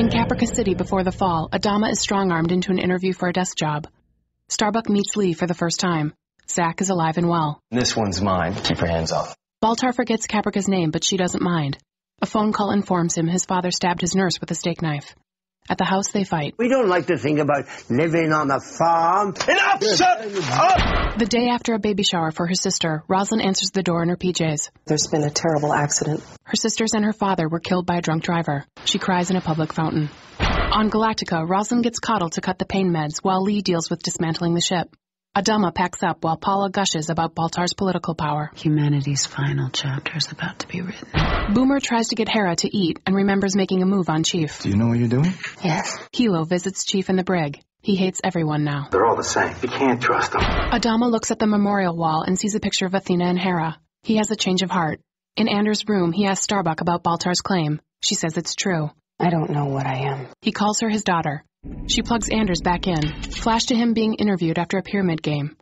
In Caprica City before the fall, Adama is strong-armed into an interview for a desk job. Starbuck meets Lee for the first time. Zach is alive and well. This one's mine. Keep your hands off. Baltar forgets Caprica's name, but she doesn't mind. A phone call informs him his father stabbed his nurse with a steak knife. At the house, they fight. We don't like to think about living on a farm. Enough! Shut up! The day after a baby shower for her sister, Rosalind answers the door in her PJs. There's been a terrible accident. Her sisters and her father were killed by a drunk driver. She cries in a public fountain. On Galactica, Rosalind gets coddled to cut the pain meds while Lee deals with dismantling the ship. Adama packs up while Paula gushes about Baltar's political power. Humanity's final chapter is about to be written. Boomer tries to get Hera to eat and remembers making a move on Chief. Do you know what you're doing? Yes. Hilo visits Chief in the brig. He hates everyone now. They're all the same. You can't trust them. Adama looks at the memorial wall and sees a picture of Athena and Hera. He has a change of heart. In Anders' room, he asks Starbuck about Baltar's claim. She says it's true. I don't know what I am. He calls her his daughter. She plugs Anders back in. Flash to him being interviewed after a pyramid game.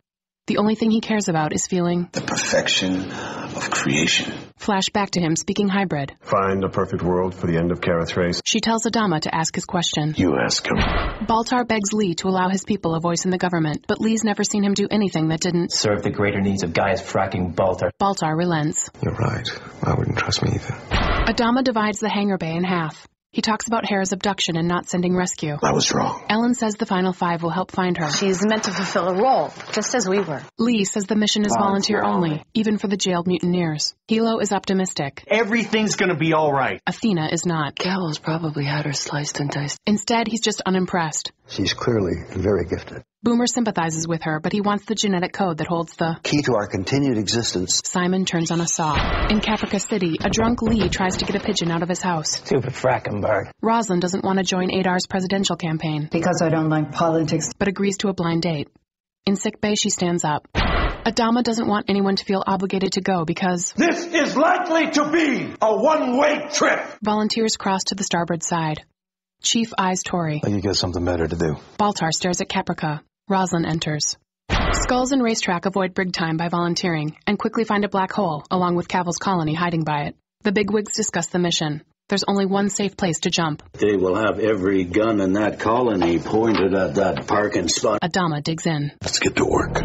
The only thing he cares about is feeling the perfection of creation. Flash back to him speaking hybrid. Find a perfect world for the end of Karath's race. She tells Adama to ask his question. You ask him. Baltar begs Lee to allow his people a voice in the government, but Lee's never seen him do anything that didn't serve the greater needs of Gaia's fracking Baltar. Baltar relents. You're right. I wouldn't trust me either. Adama divides the hangar bay in half. He talks about Hera's abduction and not sending rescue. I was wrong. Ellen says the final five will help find her. She's meant to fulfill a role, just as we were. Lee says the mission is volunteer only, even for the jailed mutineers. Hilo is optimistic. Everything's gonna be all right. Athena is not. Gallows probably had her sliced and diced. Instead, he's just unimpressed. She's clearly very gifted. Boomer sympathizes with her, but he wants the genetic code that holds the key to our continued existence. Simon turns on a saw. In Caprica City, a drunk Lee tries to get a pigeon out of his house. Stupid fracking bird. Rosalind doesn't want to join Adar's presidential campaign. Because I don't like politics. But agrees to a blind date. In sickbay, she stands up. Adama doesn't want anyone to feel obligated to go because this is likely to be a one-way trip. Volunteers cross to the starboard side. Chief eyes Tori. You got something better to do. Baltar stares at Caprica. Rosalind enters. Skulls and Racetrack avoid brig time by volunteering and quickly find a black hole, along with Cavil's colony hiding by it. The bigwigs discuss the mission. There's only one safe place to jump. They will have every gun in that colony pointed at that parking spot. Adama digs in. Let's get to work.